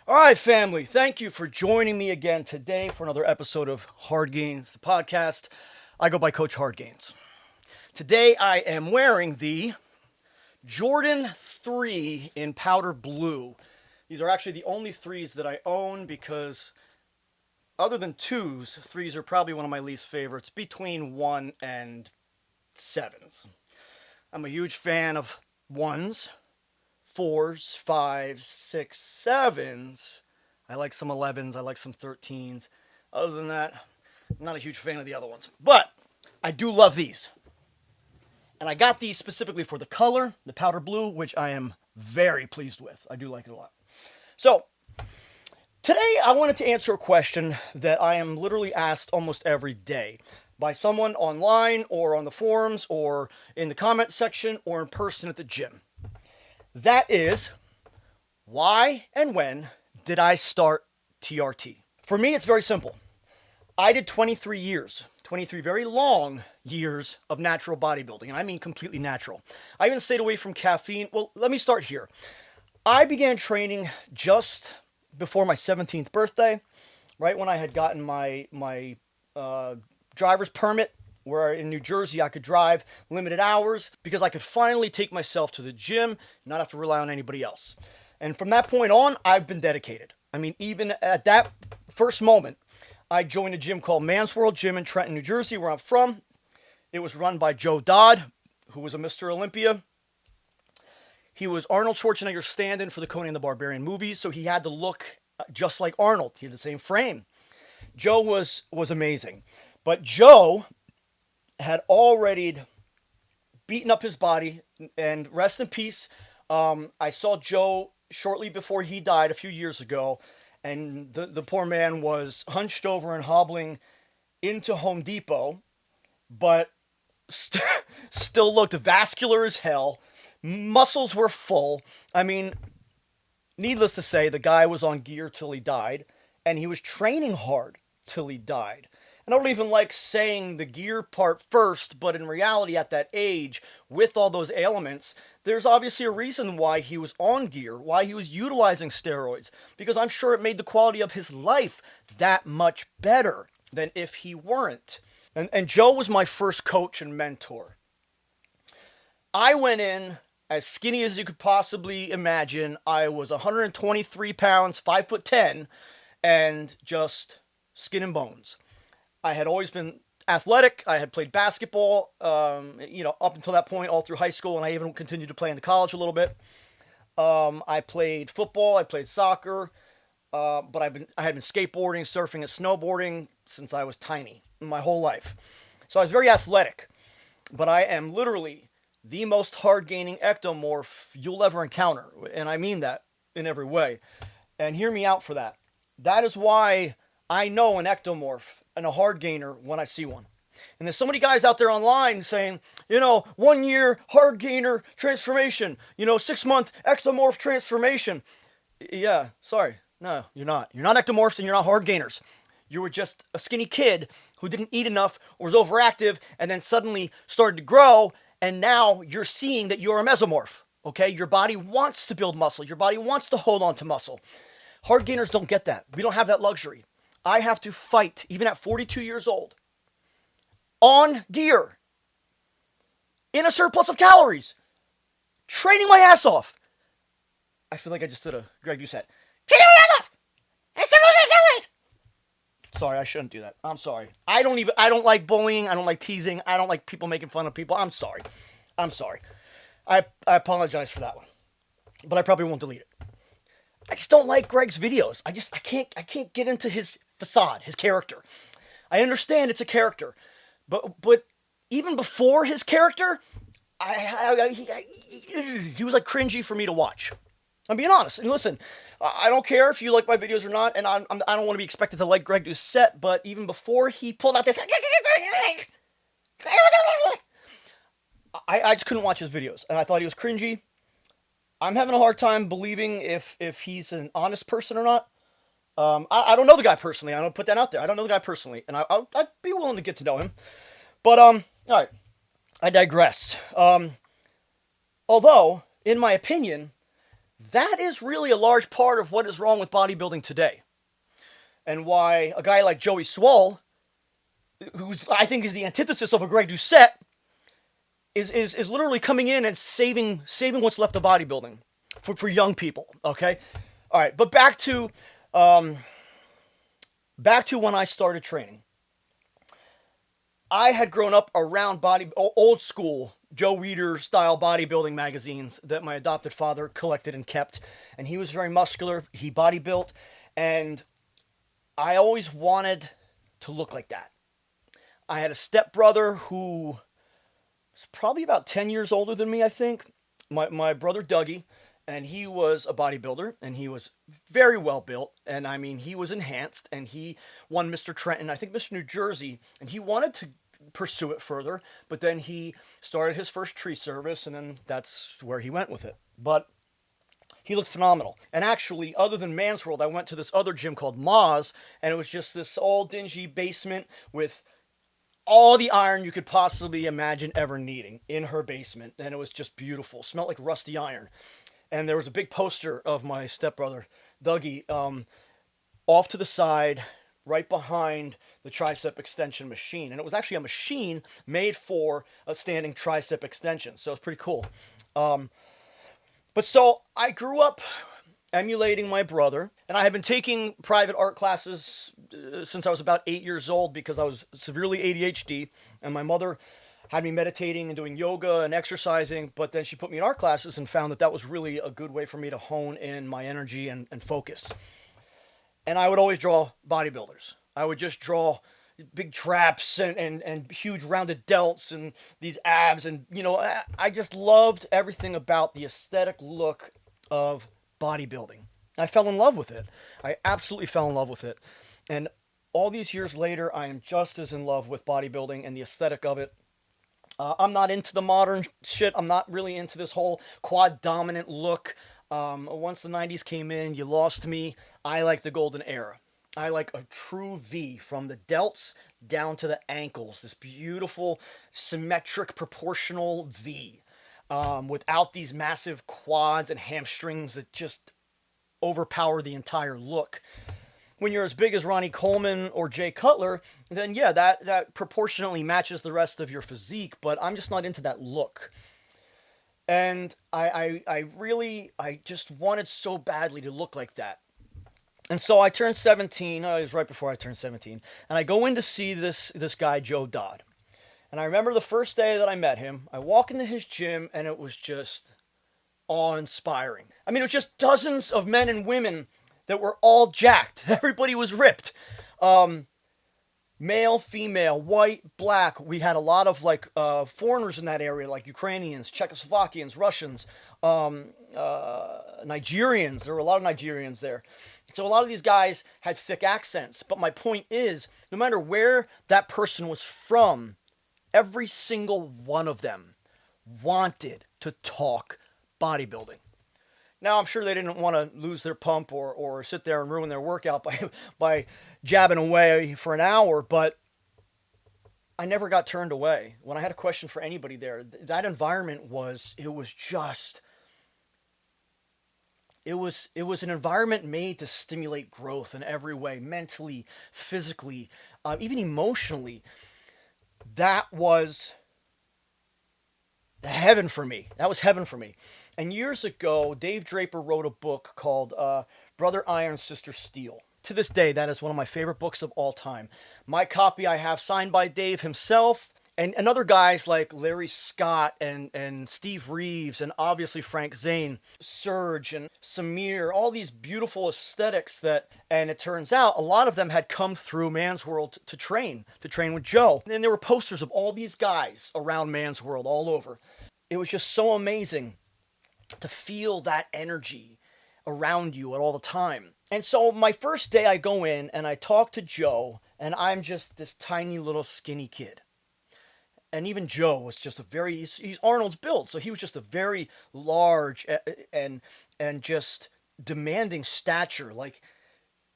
All right, family, thank you for joining me again today for another episode of Hard Gains, the podcast. I go by Coach Hard Gains. Today I am wearing the Jordan 3 in powder blue. These are actually the only threes that I own because other than twos, threes are probably one of my least favorites, between 1 and 7s. I'm a huge fan of 1s, 4s, 5s, 6, 7s. I like some 11s. I like some 13s. Other than that, I'm not a huge fan of the other ones. But I do love these. And I got these specifically for the color, the powder blue, which I am very pleased with. I do like it a lot. So, today I wanted to answer a question that I am literally asked almost every day by someone online or on the forums or in the comment section or in person at the gym. That is, why and when did I start TRT? For me, it's very simple. I did 23 years, 23 very long years of natural bodybuilding, and I mean completely natural. I even stayed away from caffeine. Well, let me start here. I began training just before my 17th birthday, right when I had gotten my driver's permit, where in New Jersey I could drive limited hours because I could finally take myself to the gym, not have to rely on anybody else. And from that point on, I've been dedicated. I mean, even at that first moment, I joined a gym called Man's World Gym in Trenton, New Jersey, where I'm from. It was run by Joe Dodd, who was a Mr. Olympia. He was Arnold Schwarzenegger's stand-in for the Conan the Barbarian movies, so he had to look just like Arnold. He had the same frame. Joe was amazing. But Joe had already beaten up his body, and rest in peace. I saw Joe shortly before he died a few years ago, and the poor man was hunched over and hobbling into Home Depot, but still looked vascular as hell. Muscles were full. I mean, needless to say, the guy was on gear till he died, and he was training hard till he died. And I don't even like saying the gear part first, but in reality, at that age, with all those ailments, there's obviously a reason why he was on gear, why he was utilizing steroids, because I'm sure it made the quality of his life that much better than if he weren't. And Joe was my first coach and mentor. I went in as skinny as you could possibly imagine. I was 123 pounds, 5'10", and just skin and bones. I had always been athletic. I had played basketball, up until that point, all through high school, and I even continued to play in the college a little bit. I played football. I played soccer, but I had been skateboarding, surfing, and snowboarding since I was tiny, my whole life. So I was very athletic, but I am literally the most hard-gaining ectomorph you'll ever encounter, and I mean that in every way. And hear me out for that. That is why I know an ectomorph and a hard gainer when I see one. And there's so many guys out there online saying, 1 year hard gainer transformation, 6-month ectomorph transformation. Yeah, sorry. No, you're not. You're not ectomorphs and you're not hard gainers. You were just a skinny kid who didn't eat enough or was overactive and then suddenly started to grow, and now you're seeing that you're a mesomorph. Okay? Your body wants to build muscle. Your body wants to hold on to muscle. Hard gainers don't get that. We don't have that luxury. I have to fight, even at 42 years old, on gear, in a surplus of calories, training my ass off. I feel like I just did a Greg Doucette. Training my ass off! In a surplus of calories! Sorry, I shouldn't do that. I'm sorry. I don't like bullying. I don't like teasing. I don't like people making fun of people. I'm sorry. I apologize for that one. But I probably won't delete it. I just don't like Greg's videos. I can't get into his facade, his character. I understand it's a character, but even before his character, he was like cringy for me to watch. I'm being honest. And listen, I don't care if you like my videos or not, and I don't want to be expected to like Greg Doucette, but even before he pulled out this, I just couldn't watch his videos, and I thought he was cringy. I'm having a hard time believing if he's an honest person or not. I don't know the guy personally. I don't put that out there. I don't know the guy personally, and I'd be willing to get to know him. But all right, I digress. Although, in my opinion, That is really a large part of what is wrong with bodybuilding today. And why a guy like Joey Swole, who's I think is the antithesis of a Greg Doucette, is literally coming in and saving what's left of bodybuilding for young people. Okay, all right, but back to when I started training. I had grown up around old school Joe Weider style bodybuilding magazines that my adopted father collected and kept, and he was very muscular. He bodybuilt, and I always wanted to look like that. I had a stepbrother who was probably about 10 years older than me, I think. My brother Dougie, and he was a bodybuilder, and he was very well built, and I mean, he was enhanced, and he won Mr. Trenton, I think Mr. New Jersey, and he wanted to pursue it further, but then he started his first tree service, and then that's where he went with it. But he looked phenomenal. And actually, other than Man's World, I went to this other gym called Moz, and it was just this all dingy basement with all the iron you could possibly imagine ever needing in her basement. And it was just beautiful. Smelled like rusty iron. And there was a big poster of my stepbrother, Dougie, off to the side, right behind the tricep extension machine. And it was actually a machine made for a standing tricep extension. So it's pretty cool. But so I grew up emulating my brother, and I had been taking private art classes since I was about 8 years old because I was severely ADHD, and my mother had me meditating and doing yoga and exercising, but then she put me in art classes and found that that was really a good way for me to hone in my energy and focus. And I would always draw bodybuilders. I would just draw big traps and huge rounded delts and these abs, and I just loved everything about the aesthetic look of bodybuilding. I fell in love with it. I absolutely fell in love with it. And all these years later, I am just as in love with bodybuilding and the aesthetic of it. I'm not into the modern shit. I'm not really into this whole quad dominant look. Once the 90s came in, you lost me. I like the golden era. I like a true V from the delts down to the ankles. This beautiful, symmetric, proportional V. Without these massive quads and hamstrings that just overpower the entire look. When you're as big as Ronnie Coleman or Jay Cutler, then yeah, that proportionately matches the rest of your physique, but I'm just not into that look. And I just wanted so badly to look like that. And so I turned 17, it was right before I turned 17, and I go in to see this guy, Joe Dodd. And I remember the first day that I met him, I walk into his gym, and it was just awe-inspiring. I mean, it was just dozens of men and women that were all jacked. Everybody was ripped. Male, female, white, black. We had a lot of foreigners in that area, like Ukrainians, Czechoslovakians, Russians, Nigerians. There were a lot of Nigerians there. So a lot of these guys had thick accents. But my point is, no matter where that person was from, every single one of them wanted to talk bodybuilding. Now, I'm sure they didn't want to lose their pump or sit there and ruin their workout by jabbing away for an hour, but I never got turned away. When I had a question for anybody there, that environment was an environment made to stimulate growth in every way, mentally, physically, even emotionally. That was heaven for me. That was heaven for me. And years ago, Dave Draper wrote a book called Brother Iron, Sister Steel. To this day, that is one of my favorite books of all time. My copy I have signed by Dave himself, and other guys like Larry Scott and Steve Reeves, and obviously Frank Zane, Serge and Samir, all these beautiful aesthetics and it turns out a lot of them had come through Man's World to train with Joe. And there were posters of all these guys around Man's World all over. It was just so amazing to feel that energy around you at all the time. And so my first day I go in and I talk to Joe, and I'm just this tiny little skinny kid. And even Joe was just he's Arnold's build, so he was just a very large and just demanding stature. Like,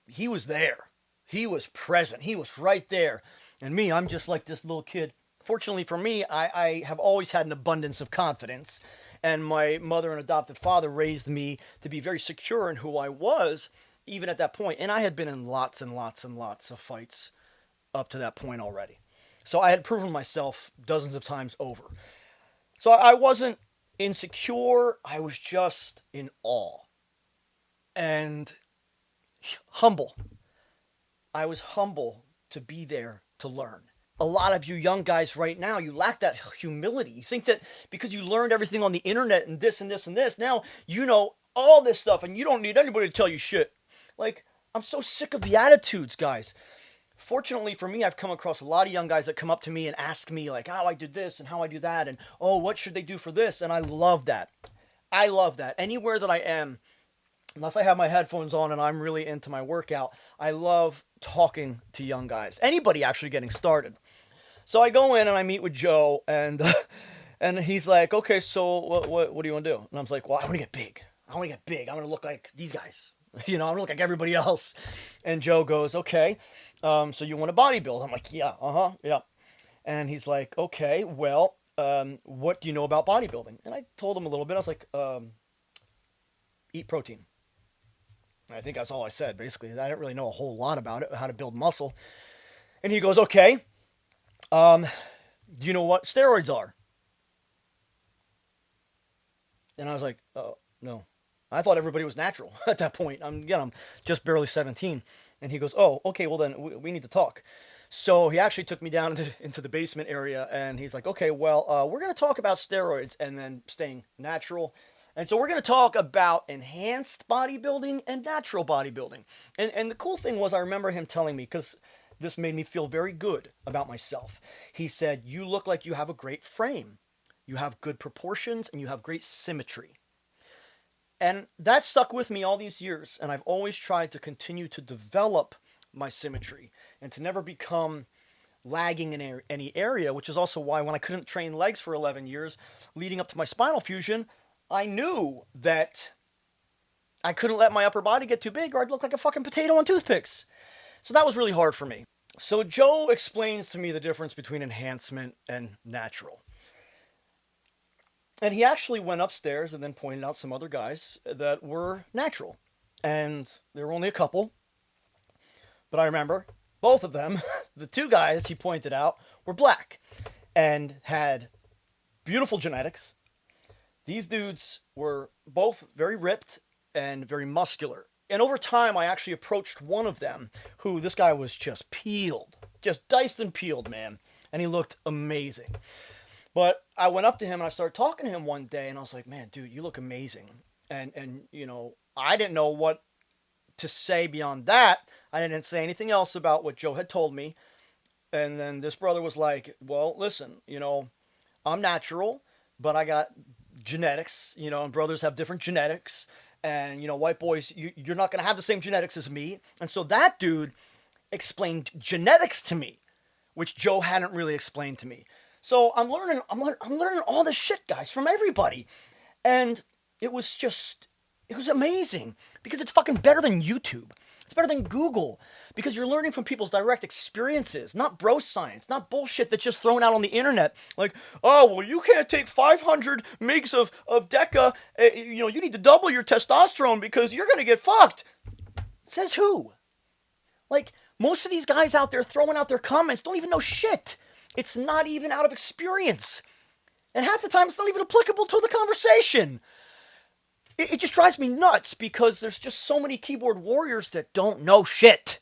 he was there. He was present. He was right there. And me, I'm just like this little kid. Fortunately for me, I have always had an abundance of confidence. And my mother and adopted father raised me to be very secure in who I was, even at that point. And I had been in lots and lots and lots of fights up to that point already. So I had proven myself dozens of times over. So I wasn't insecure, I was just in awe and humble. I was humble to be there to learn. A lot of you young guys right now, you lack that humility. You think that because you learned everything on the internet and this and this and this, now you know all this stuff and you don't need anybody to tell you shit. Like, I'm so sick of the attitudes, guys. Fortunately for me, I've come across a lot of young guys that come up to me and ask me, like, how I did this and how I do that, and oh, what should they do for this? And I love that. I love that. Anywhere that I am, unless I have my headphones on and I'm really into my workout, I love talking to young guys. Anybody actually getting started. So I go in and I meet with Joe, and and he's like, okay, so what do you want to do? And I'm like, well, I want to get big. I want to get big. I want to look like these guys. You know, I want to look like everybody else. And Joe goes, okay, so you want to bodybuild? I'm like, yeah, yeah. And he's like, okay, well, what do you know about bodybuilding? And I told him a little bit. I was like, eat protein. I think that's all I said, basically. I didn't really know a whole lot about it, how to build muscle. And he goes, okay, do you know what steroids are? And I was like, oh, no. I thought everybody was natural at that point. I'm just barely 17. And he goes, oh, okay, well then we need to talk. So he actually took me down into the basement area, and he's like, okay, well, we're going to talk about steroids and then staying natural. And so we're going to talk about enhanced bodybuilding and natural bodybuilding. And the cool thing was, I remember him telling me, because this made me feel very good about myself. He said, you look like you have a great frame. You have good proportions and you have great symmetry. And that stuck with me all these years, and I've always tried to continue to develop my symmetry and to never become lagging in any area, which is also why when I couldn't train legs for 11 years, leading up to my spinal fusion, I knew that I couldn't let my upper body get too big or I'd look like a fucking potato on toothpicks. So that was really hard for me. So Joe explains to me the difference between enhancement and natural. And he actually went upstairs and then pointed out some other guys that were natural. And there were only a couple. But I remember both of them, the two guys he pointed out, were black and had beautiful genetics. These dudes were both very ripped and very muscular. And over time, I actually approached one of them, who this guy was just peeled. Just diced and peeled, man. And he looked amazing. But I went up to him and I started talking to him one day, and I was like, man, dude, you look amazing. And you know, I didn't know what to say beyond that. I didn't say anything else about what Joe had told me. And then this brother was like, well, listen, you know, I'm natural, but I got genetics, you know, and brothers have different genetics. And, you know, white boys, you're not going to have the same genetics as me. And so that dude explained genetics to me, which Joe hadn't really explained to me. So I'm learning all this shit, guys, from everybody. And it was amazing because it's fucking better than YouTube. It's better than Google because you're learning from people's direct experiences, not bro science, not bullshit that's just thrown out on the internet. Like, oh, well, you can't take 500 mgs of Deca. You know, you need to double your testosterone because you're going to get fucked. Says who? Like, most of these guys out there throwing out their comments don't even know shit. It's not even out of experience. And half the time, it's not even applicable to the conversation. It just drives me nuts because there's just so many keyboard warriors that don't know shit.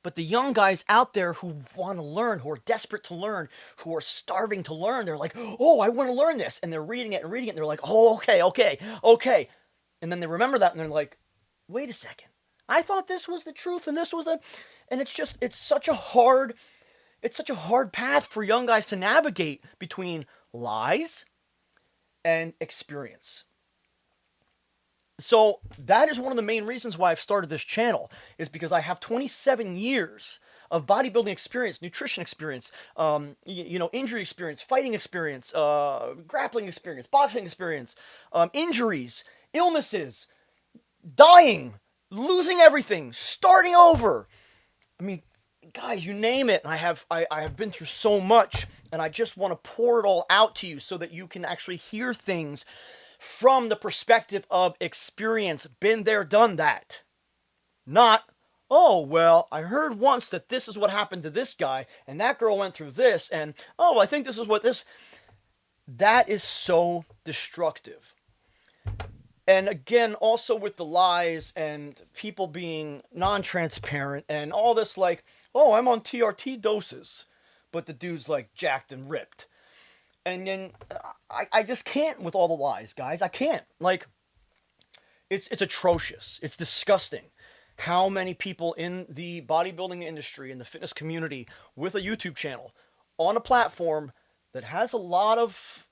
But the young guys out there who want to learn, who are desperate to learn, who are starving to learn, they're like, oh, I want to learn this. And they're reading it, and they're like, oh, okay. And then they remember that, and they're like, wait a second. I thought this was the truth, and this was the... And it's such a hard path for young guys to navigate between lies and experience. So that is one of the main reasons why I've started this channel, is because I have 27 years of bodybuilding experience, nutrition experience, injury experience, fighting experience, grappling experience, boxing experience, injuries, illnesses, dying, losing everything, starting over. I mean, guys, you name it. I have been through so much, And I just want to pour it all out to you so that you can actually hear things from the perspective of experience. Been there, done that. Not, oh, well, I heard once that this is what happened to this guy, and that girl went through this, and, oh, I think this is what this... That is so destructive. And again, also with the lies and people being non-transparent and all this like, oh, I'm on TRT doses, but the dude's like jacked and ripped. And then I just can't with all the lies, guys. I can't. Like, it's atrocious. It's disgusting how many people in the bodybuilding industry, in the fitness community, with a YouTube channel, on a platform that has a lot of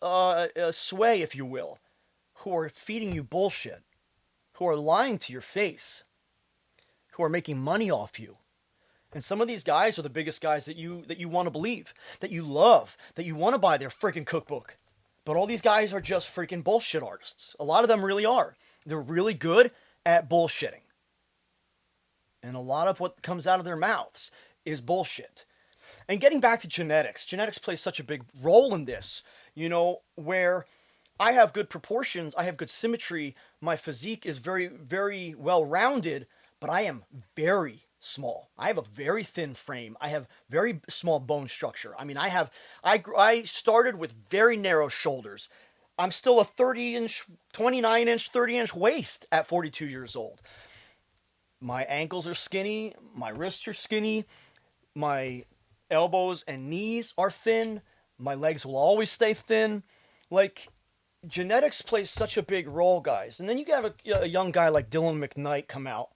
sway, if you will, who are feeding you bullshit, who are lying to your face, who are making money off you. And some of these guys are the biggest guys that you want to believe, that you love, that you want to buy their freaking cookbook. But all these guys are just freaking bullshit artists. A lot of them really are. They're really good at bullshitting. And a lot of what comes out of their mouths is bullshit. And getting back to genetics plays such a big role in this, you know, where I have good proportions, I have good symmetry, my physique is very, very well-rounded, but I am very small. I have a very thin frame. I have very small bone structure. I mean, I started with very narrow shoulders. I'm still a 30-inch, 29-inch, 30-inch waist at 42 years old. My ankles are skinny, my wrists are skinny, my elbows and knees are thin, my legs will always stay thin. Like, genetics plays such a big role, guys. And then you got a young guy like Dylan McKnight come out,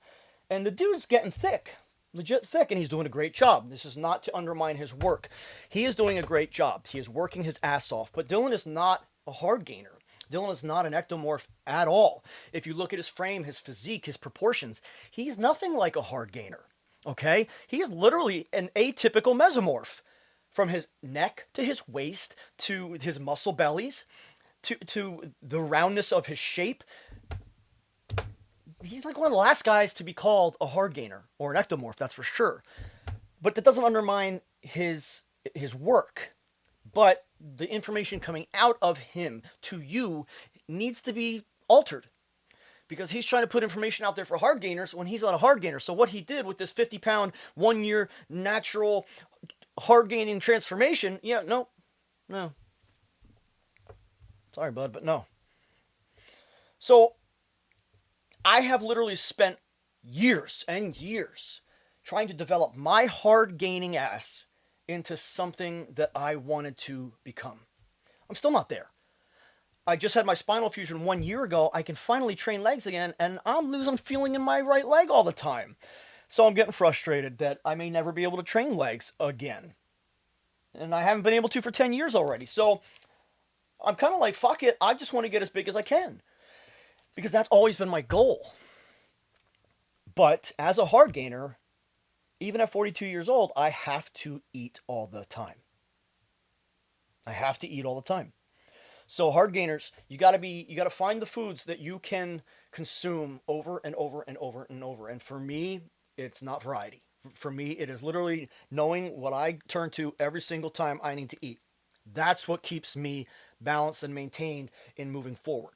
and the dude's getting thick, legit thick, and he's doing a great job. This is not to undermine his work. He is doing a great job. He is working his ass off. But Dylan is not a hard gainer. Dylan is not an ectomorph at all. If you look at his frame, his physique, his proportions, he's nothing like a hard gainer. Okay? He is literally an atypical mesomorph. From his neck to his waist to his muscle bellies to the roundness of his shape. He's like one of the last guys to be called a hard gainer or an ectomorph, that's for sure. But that doesn't undermine his work. But the information coming out of him to you needs to be altered. Because he's trying to put information out there for hard gainers when he's not a hard gainer. So what he did with this 50-pound, 1-year natural hard gaining transformation, yeah, no. Sorry, bud, but no. So I have literally spent years and years trying to develop my hard gaining ass into something that I wanted to become. I'm still not there. I just had my spinal fusion 1 year ago. I can finally train legs again, and I'm losing feeling in my right leg all the time. So I'm getting frustrated that I may never be able to train legs again. And I haven't been able to for 10 years already. So I'm kind of like, fuck it. I just want to get as big as I can. Because that's always been my goal. But as a hard gainer, even at 42 years old, I have to eat all the time. I have to eat all the time. So hard gainers, you got to find the foods that you can consume over and over and over and over. And for me, it's not variety. For me, it is literally knowing what I turn to every single time I need to eat. That's what keeps me balanced and maintained in moving forward.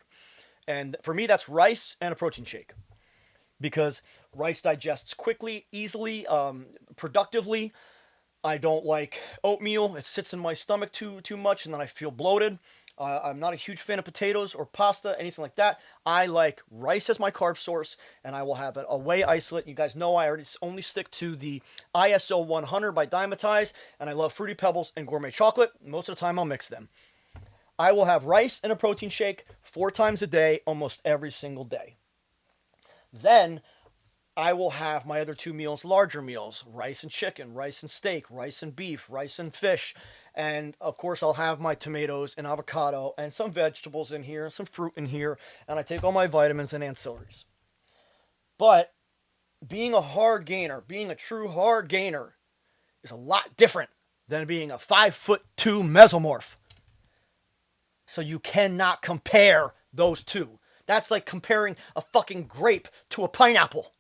And for me, that's rice and a protein shake. Because rice digests quickly, easily, productively. I don't like oatmeal. It sits in my stomach too much, and then I feel bloated. I'm not a huge fan of potatoes or pasta, anything like that. I like rice as my carb source, and I will have a whey isolate. You guys know I already only stick to the ISO 100 by Dymatize, and I love Fruity Pebbles and gourmet chocolate. Most of the time, I'll mix them. I will have rice and a protein shake 4 times a day, almost every single day. Then I will have my other 2 meals, larger meals, rice and chicken, rice and steak, rice and beef, rice and fish. And of course, I'll have my tomatoes and avocado and some vegetables in here, some fruit in here, and I take all my vitamins and ancillaries. But being a hard gainer, being a true hard gainer, is a lot different than being a 5'2" mesomorph. So you cannot compare those two. That's like comparing a fucking grape to a pineapple.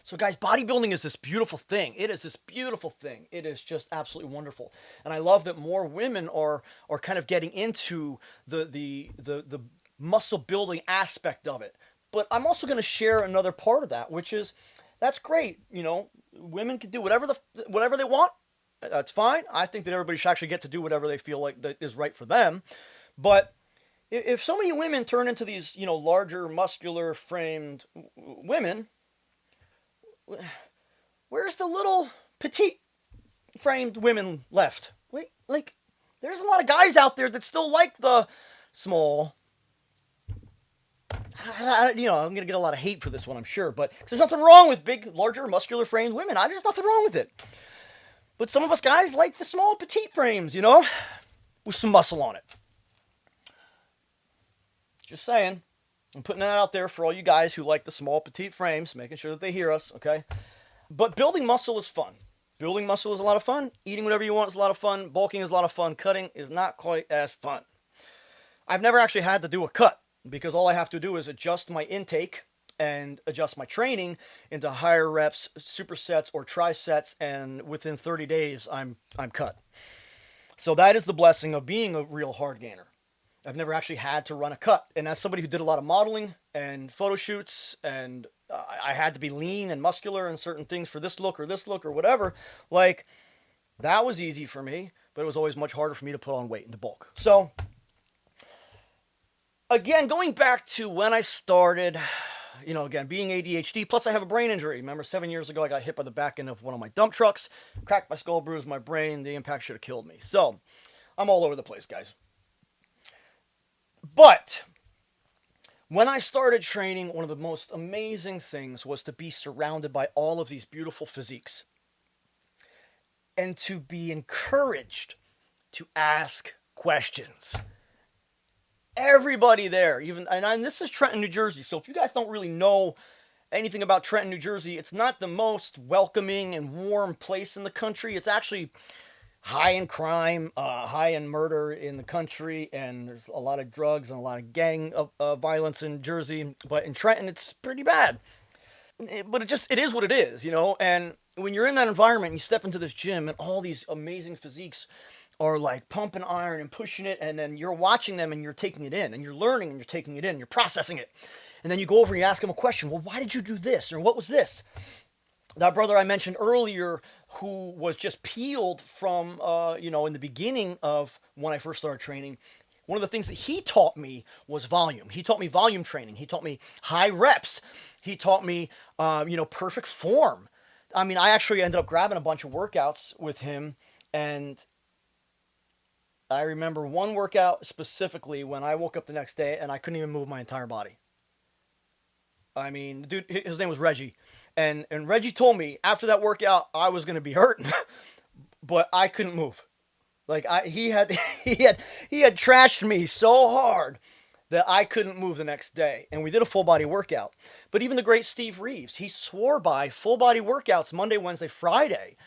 So guys, bodybuilding is this beautiful thing. It is this beautiful thing. It is just absolutely wonderful. And I love that more women are kind of getting into the muscle building aspect of it. But I'm also going to share another part of that, which is that's great. Women can do whatever they want. That's fine. I think that everybody should actually get to do whatever they feel like that is right for them. But if so many women turn into these, larger, muscular framed women, where's the little petite framed women left? Like, there's a lot of guys out there that still like the small. I'm gonna get a lot of hate for this one, I'm sure, but there's nothing wrong with big, larger, muscular framed women. There's nothing wrong with it. But some of us guys like the small, petite frames, with some muscle on it. Just saying. I'm putting that out there for all you guys who like the small, petite frames, making sure that they hear us, okay? But building muscle is fun. Building muscle is a lot of fun. Eating whatever you want is a lot of fun. Bulking is a lot of fun. Cutting is not quite as fun. I've never actually had to do a cut because all I have to do is adjust my intake and adjust my training into higher reps, supersets, or trisets, and within 30 days, I'm cut. So that is the blessing of being a real hard gainer. I've never actually had to run a cut. And as somebody who did a lot of modeling and photo shoots, and I had to be lean and muscular and certain things for this look or whatever, like, that was easy for me, but it was always much harder for me to put on weight and to bulk. So, again, going back to when I started, again, being ADHD, plus I have a brain injury. Remember, 7 years ago, I got hit by the back end of one of my dump trucks, cracked my skull, bruised my brain. The impact should have killed me. So, I'm all over the place, guys. But when I started training, one of the most amazing things was to be surrounded by all of these beautiful physiques and to be encouraged to ask questions. Everybody there, and this is Trenton, New Jersey. So if you guys don't really know anything about Trenton, New Jersey, it's not the most welcoming and warm place in the country. It's actually high in crime, high in murder in the country, and there's a lot of drugs and a lot of gang violence in Jersey. But in Trenton, it's pretty bad. But it is what it is, And when you're in that environment, and you step into this gym, and all these amazing physiques are like pumping iron and pushing it, and then you're watching them and you're taking it in, and you're learning and you're taking it in, and you're processing it. And then you go over and you ask them a question. Well, why did you do this? Or what was this? That brother I mentioned earlier who was just peeled from, in the beginning of when I first started training, one of the things that he taught me was volume. He taught me volume training. He taught me high reps. He taught me, perfect form. I actually ended up grabbing a bunch of workouts with him, and I remember one workout specifically when I woke up the next day and I couldn't even move my entire body. Dude, his name was Reggie. And Reggie told me after that workout I was going to be hurt, but I couldn't move. Like he had trashed me so hard that I couldn't move the next day. And we did a full body workout. But even the great Steve Reeves, he swore by full body workouts Monday, Wednesday, Friday.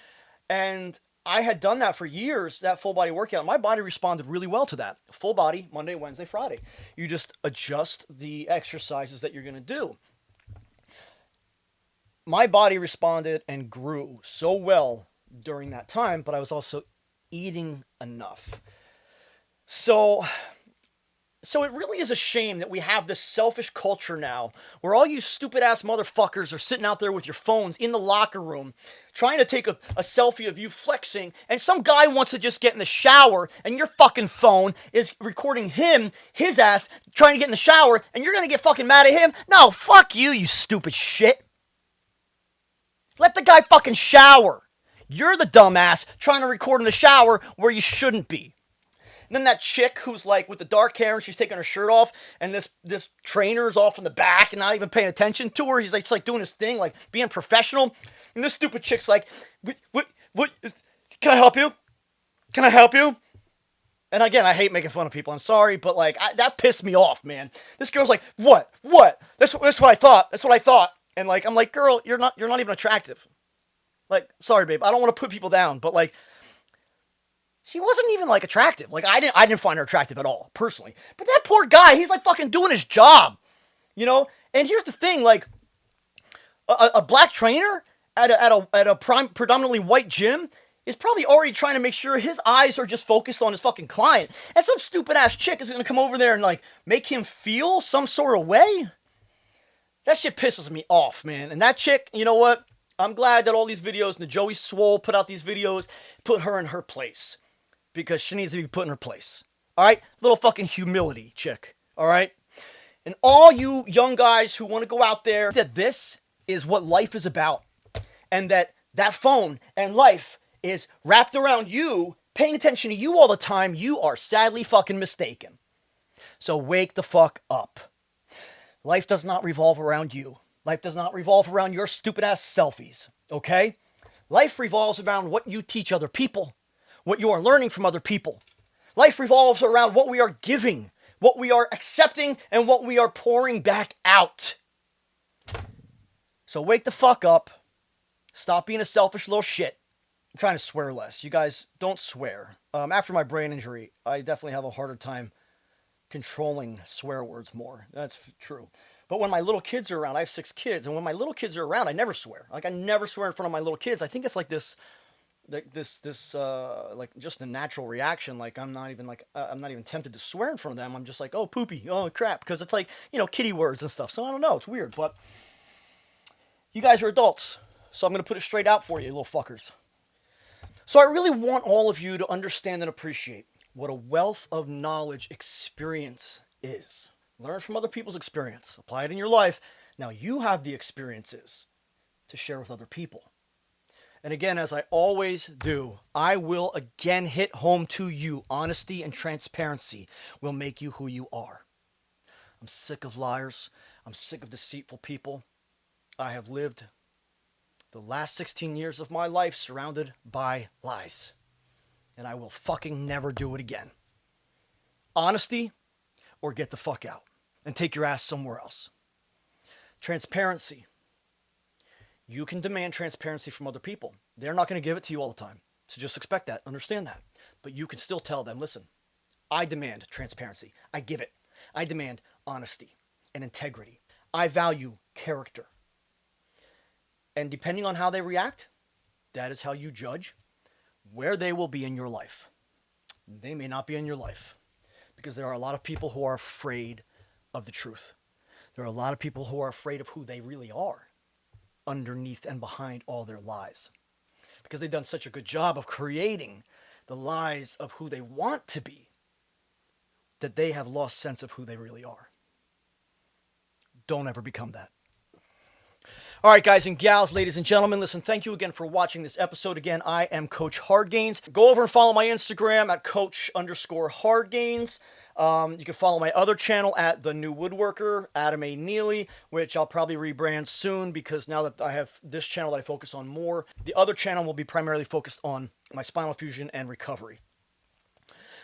And I had done that for years, that full body workout. My body responded really well to that. Full body, Monday, Wednesday, Friday. You just adjust the exercises that you're going to do. My body responded and grew so well during that time, but I was also eating enough. So it really is a shame that we have this selfish culture now where all you stupid ass motherfuckers are sitting out there with your phones in the locker room trying to take a selfie of you flexing, and some guy wants to just get in the shower and your fucking phone is recording his ass trying to get in the shower, and you're gonna get fucking mad at him? No, fuck you, you stupid shit. Let the guy fucking shower. You're the dumbass trying to record in the shower where you shouldn't be. And then that chick who's like with the dark hair and she's taking her shirt off, and this trainer's off in the back and not even paying attention to her. He's like doing his thing, like being professional. And this stupid chick's like, what, can I help you? Can I help you? And again, I hate making fun of people. I'm sorry, but like that pissed me off, man. This girl's like, what? That's what I thought. That's what I thought. And like, I'm like, girl, you're not even attractive. Like, sorry, babe. I don't want to put people down, but like, she wasn't even like attractive. Like, I didn't find her attractive at all, personally. But that poor guy, he's like fucking doing his job, And here's the thing, like, A black trainer at a predominantly white gym is probably already trying to make sure his eyes are just focused on his fucking client. And some stupid ass chick is gonna come over there and like make him feel some sort of way. That shit pisses me off, man. And that chick, you know what? I'm glad that all these videos, and the Joey Swole put out these videos, put her in her place. Because she needs to be put in her place. Alright? Little fucking humility, chick. Alright? And all you young guys who want to go out there, that this is what life is about. And that phone and life is wrapped around you, paying attention to you all the time, you are sadly fucking mistaken. So wake the fuck up. Life does not revolve around you. Life does not revolve around your stupid ass selfies, okay? Life revolves around what you teach other people, what you are learning from other people. Life revolves around what we are giving, what we are accepting, and what we are pouring back out. So wake the fuck up. Stop being a selfish little shit. I'm trying to swear less. You guys don't swear. After my brain injury, I definitely have a harder time controlling swear words more. That's true. But when my little kids are around, I have 6 kids, and when my little kids are around, I never swear. Like, I never swear in front of my little kids. I think it's like this, like just a natural reaction. Like, I'm not even tempted to swear in front of them. I'm just like, oh, poopy, oh, crap. Because it's like, kitty words and stuff. So I don't know. It's weird. But you guys are adults. So I'm going to put it straight out for you, little fuckers. So I really want all of you to understand and appreciate what a wealth of knowledge experience is. Learn from other people's experience. Apply it in your life. Now you have the experiences to share with other people. And again, as I always do, I will again hit home to you. Honesty and transparency will make you who you are. I'm sick of liars. I'm sick of deceitful people. I have lived the last 16 years of my life surrounded by lies. And I will fucking never do it again. Honesty, or get the fuck out and take your ass somewhere else. Transparency. You can demand transparency from other people. They're not going to give it to you all the time. So just expect that. Understand that. But you can still tell them, listen, I demand transparency. I give it. I demand honesty and integrity. I value character. And depending on how they react, that is how you judge where they will be in your life. They may not be in your life because there are a lot of people who are afraid of the truth. There are a lot of people who are afraid of who they really are underneath and behind all their lies, because they've done such a good job of creating the lies of who they want to be that they have lost sense of who they really are. Don't ever become that. All right, guys and gals, ladies and gentlemen, listen, thank you again for watching this episode. Again, I am Coach Hardgains. Go over and follow my Instagram at Coach_Hardgains. You can follow my other channel at The New Woodworker, Adam A. Neely, which I'll probably rebrand soon because now that I have this channel that I focus on more, the other channel will be primarily focused on my spinal fusion and recovery.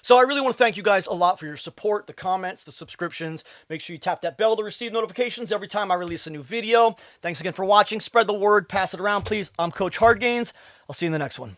So I really want to thank you guys a lot for your support, the comments, the subscriptions. Make sure you tap that bell to receive notifications every time I release a new video. Thanks again for watching. Spread the word. Pass it around, please. I'm Coach Hardgains. I'll see you in the next one.